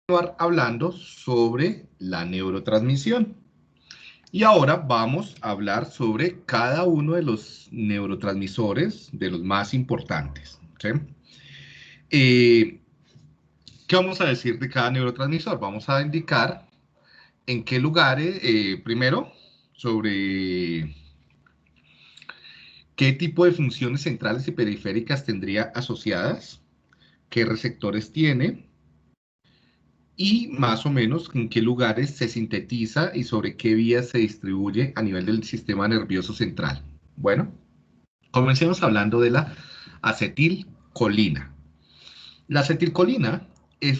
hablando sobre la neurotransmisión. Y ahora vamos a hablar sobre cada uno de los neurotransmisores, de los más importantes. ¿Sí? Eh, ¿Qué vamos a decir de cada neurotransmisor? Vamos a indicar en qué lugares, primero, sobre qué tipo de funciones centrales y periféricas tendría asociadas, qué receptores tiene, y más o menos en qué lugares se sintetiza y sobre qué vías se distribuye a nivel del sistema nervioso central. Bueno, comencemos hablando de la acetilcolina. La acetilcolina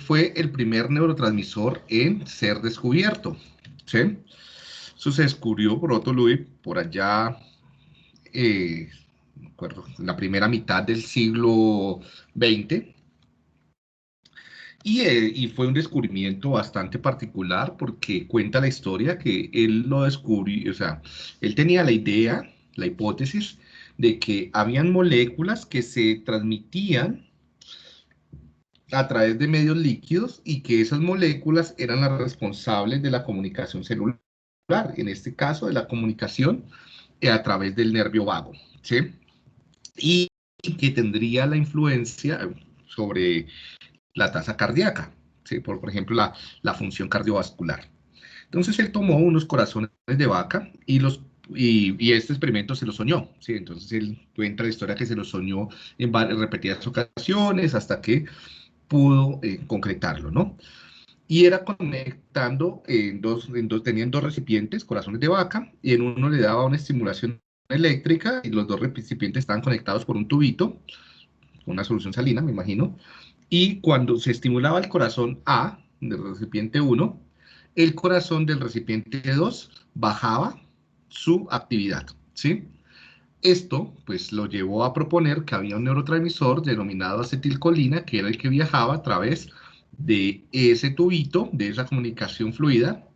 fue el primer neurotransmisor en ser descubierto. ¿Sí? Eso se descubrió por Otto Loewi por allá, en la primera mitad del siglo XX. Y fue un descubrimiento bastante particular porque cuenta la historia que él lo descubrió, o sea, él tenía la idea, la hipótesis de que habían moléculas que se transmitían a través de medios líquidos y que esas moléculas eran las responsables de la comunicación celular, en este caso de la comunicación a través del nervio vago, ¿sí? Y que tendría la influencia sobre la tasa cardíaca, ¿sí? Por ejemplo, la función cardiovascular. Entonces él tomó unos corazones de vaca y este experimento se lo soñó, ¿sí? Entonces él cuenta la historia que se lo soñó en repetidas ocasiones hasta que pudo concretarlo, ¿no? Y era conectando tenían dos recipientes, corazones de vaca, y en uno le daba una estimulación eléctrica y los dos recipientes estaban conectados por un tubito, una solución salina, me imagino, y cuando se estimulaba el corazón A del recipiente 1, el corazón del recipiente 2 bajaba su actividad, ¿sí? Esto, pues, lo llevó a proponer que había un neurotransmisor denominado acetilcolina, que era el que viajaba a través de ese tubito, de esa comunicación fluida,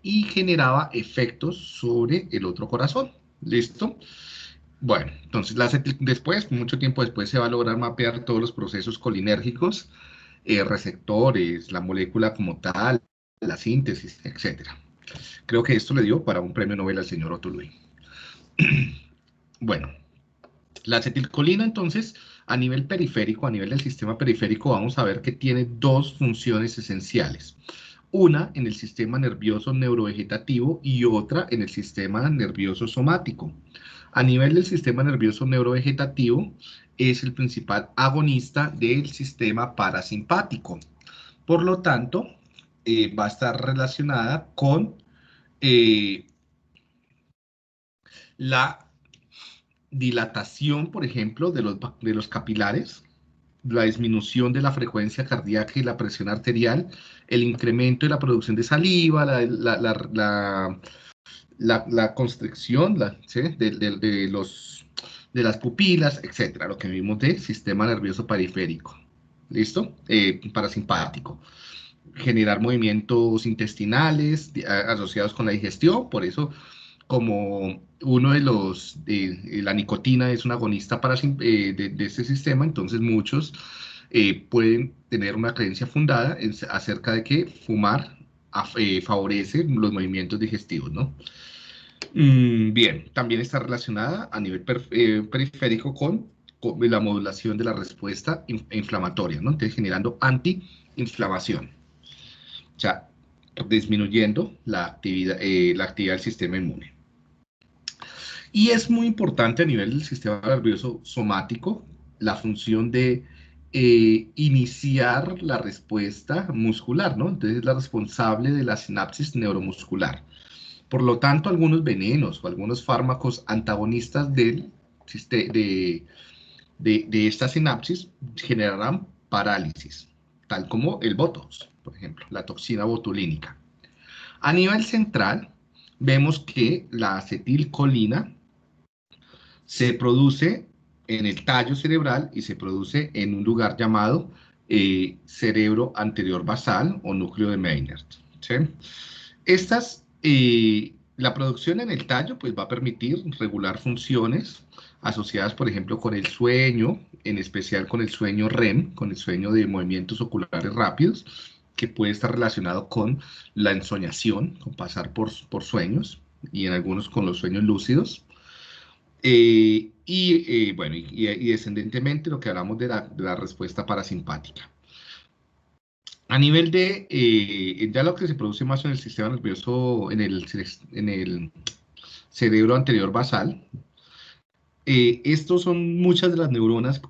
y generaba efectos sobre el otro corazón. ¿Listo? Bueno, entonces después, mucho tiempo después, se va a lograr mapear todos los procesos colinérgicos, receptores, la molécula como tal, la síntesis, etcétera. Creo que esto le dio para un premio Nobel al señor Otto Loewi. Bueno, la acetilcolina, entonces, a nivel periférico, a nivel del sistema periférico, vamos a ver que tiene dos funciones esenciales. Una en el sistema nervioso neurovegetativo y otra en el sistema nervioso somático. A nivel del sistema nervioso neurovegetativo, es el principal agonista del sistema parasimpático. Por lo tanto, va a estar relacionada con eh, la dilatación, por ejemplo, de los capilares, la disminución de la frecuencia cardíaca y la presión arterial, el incremento de la producción de saliva, la constricción ¿sí? de las pupilas, etcétera, lo que vimos del sistema nervioso periférico. ¿Listo? Parasimpático. Generar movimientos intestinales asociados con la digestión, por eso como uno de la nicotina es un agonista de este sistema, entonces muchos pueden tener una creencia fundada acerca de que fumar favorece los movimientos digestivos, ¿no? Bien, también está relacionada a nivel periférico con la modulación de la respuesta inflamatoria, ¿no? Entonces generando antiinflamación, o sea, disminuyendo la actividad del sistema inmune. Y es muy importante a nivel del sistema nervioso somático la función de iniciar la respuesta muscular, ¿no? Entonces es la responsable de la sinapsis neuromuscular. Por lo tanto, algunos venenos o algunos fármacos antagonistas de esta sinapsis generarán parálisis, tal como el Botox, por ejemplo, la toxina botulínica. A nivel central, vemos que la acetilcolina se produce en el tallo cerebral y se produce en un lugar llamado cerebro anterior basal o núcleo de Meynert. ¿Sí? La producción en el tallo pues, va a permitir regular funciones asociadas, por ejemplo, con el sueño, en especial con el sueño REM, con el sueño de movimientos oculares rápidos, que puede estar relacionado con la ensoñación, con pasar por sueños, y en algunos con los sueños lúcidos. Bueno, y descendentemente lo que hablamos de la respuesta parasimpática. A nivel de, ya lo que se produce más en el sistema nervioso, en el cerebro anterior basal, estos son muchas de las neuronas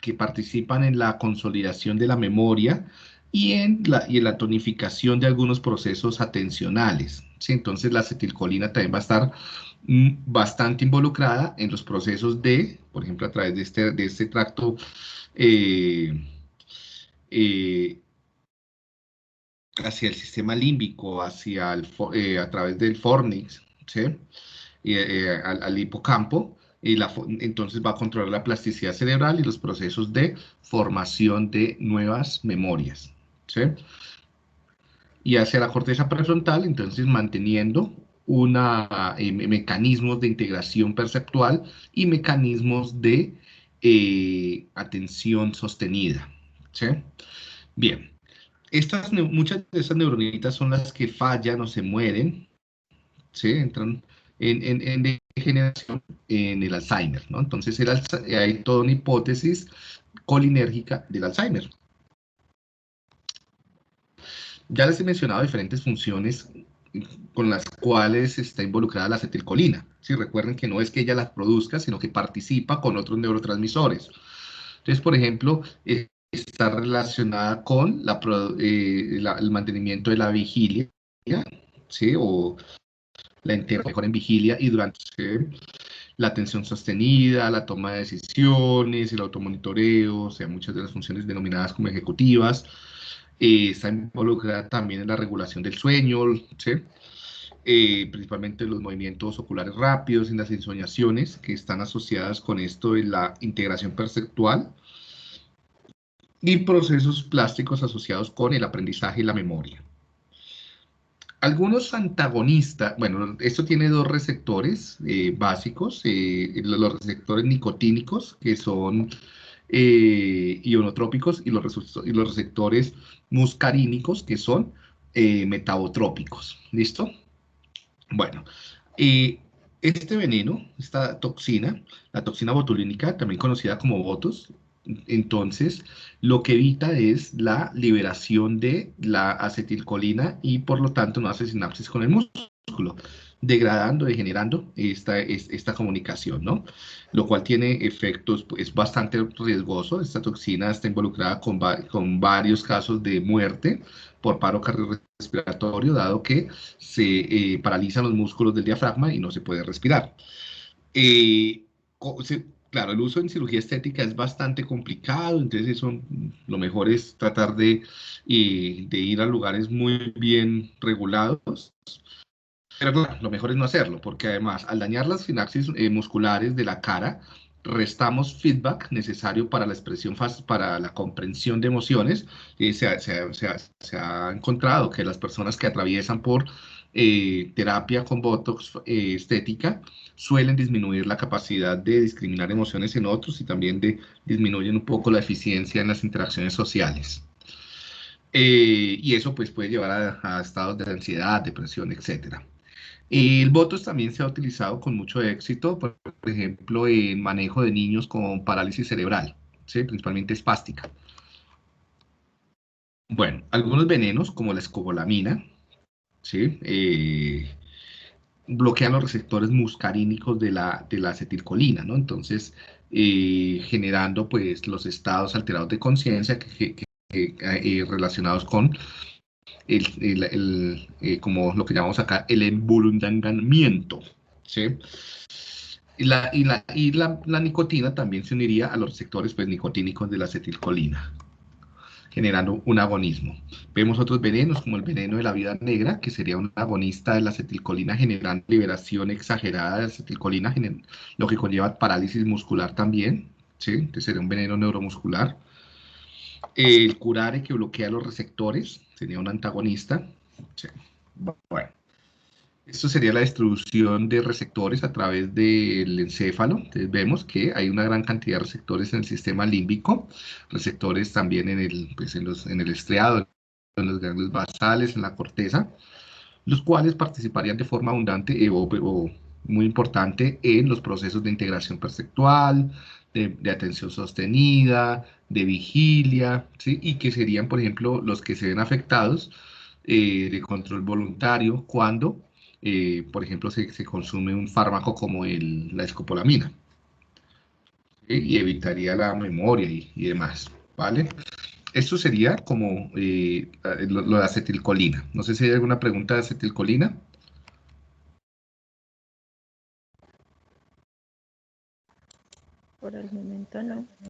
que participan en la consolidación de la memoria y en la tonificación de algunos procesos atencionales, ¿sí? Entonces la acetilcolina también va a estar bastante involucrada en los procesos de, por ejemplo, a través de este tracto eh, eh, hacia el sistema límbico, a través del fornix, ¿sí? Al hipocampo, entonces va a controlar la plasticidad cerebral y los procesos de formación de nuevas memorias, ¿sí? Y hacia la corteza prefrontal, entonces manteniendo mecanismos de integración perceptual y mecanismos de atención sostenida, ¿sí? Bien, muchas de estas neuronitas son las que fallan o se mueren, ¿sí? Entran en degeneración en el Alzheimer, ¿no? Entonces hay toda una hipótesis colinérgica del Alzheimer. Ya les he mencionado diferentes funciones con las cuales está involucrada la acetilcolina. ¿Sí? Recuerden que no es que ella las produzca, sino que participa con otros neurotransmisores. Entonces, por ejemplo, está relacionada con el mantenimiento de la vigilia, ¿sí? O la mejor en vigilia y durante, ¿sí? La atención sostenida, la toma de decisiones, el automonitoreo, o sea, muchas de las funciones denominadas como ejecutivas. Está involucrada también en la regulación del sueño, ¿sí? Principalmente los movimientos oculares rápidos, en las ensoñaciones que están asociadas con esto de la integración perceptual y procesos plásticos asociados con el aprendizaje y la memoria. Algunos antagonistas, bueno, esto tiene dos receptores básicos, los receptores nicotínicos, que son ionotrópicos, y los receptores muscarínicos, que son metabotrópicos. ¿Listo? Bueno, eh, este veneno, esta toxina, la toxina botulínica, también conocida como botus, entonces lo que evita es la liberación de la acetilcolina y por lo tanto no hace sinapsis con el músculo, degradando, degenerando esta comunicación, ¿no? Lo cual tiene efectos, es bastante riesgoso. Esta toxina está involucrada con varios casos de muerte por paro cardiorrespiratorio, dado que se paralizan los músculos del diafragma y no se puede respirar. Eh, claro, el uso en cirugía estética es bastante complicado, entonces lo mejor es tratar de ir a lugares muy bien regulados. Pero claro, lo mejor es no hacerlo, porque además, al dañar las sinapsis musculares de la cara, restamos feedback necesario para la expresión, para la comprensión de emociones. Y se ha encontrado que las personas que atraviesan por terapia con Botox estética suelen disminuir la capacidad de discriminar emociones en otros y también disminuyen un poco la eficiencia en las interacciones sociales. Y eso pues puede llevar a estados de ansiedad, depresión, etcétera. El Botox también se ha utilizado con mucho éxito, por ejemplo, en manejo de niños con parálisis cerebral, ¿sí? Principalmente espástica. Bueno, algunos venenos, como la escopolamina, ¿sí? Bloquean los receptores muscarínicos de la acetilcolina, ¿no? Entonces, generando pues los estados alterados de conciencia relacionados con como lo que llamamos acá, el emburundangamiento, ¿sí? La nicotina también se uniría a los receptores pues, nicotínicos de la acetilcolina, generando un agonismo. Vemos otros venenos, como el veneno de la vida negra, que sería un agonista de la acetilcolina, generando liberación exagerada de acetilcolina, lo que conlleva parálisis muscular también, ¿sí? Que sería un veneno neuromuscular. El curare, que bloquea los receptores, sería un antagonista. Sí. Bueno, esto sería la distribución de receptores a través del encéfalo. Entonces vemos que hay una gran cantidad de receptores en el sistema límbico, receptores también en el estriado, en los ganglios basales, en la corteza, los cuales participarían de forma abundante o muy importante en los procesos de integración perceptual, de atención sostenida, de vigilia, ¿sí? Y que serían, por ejemplo, los que se ven afectados de control voluntario cuando, por ejemplo, se consume un fármaco como la escopolamina, ¿sí? Y evitaría la memoria y demás, ¿vale? Esto sería como lo de acetilcolina. No sé si hay alguna pregunta de acetilcolina. Por el momento no.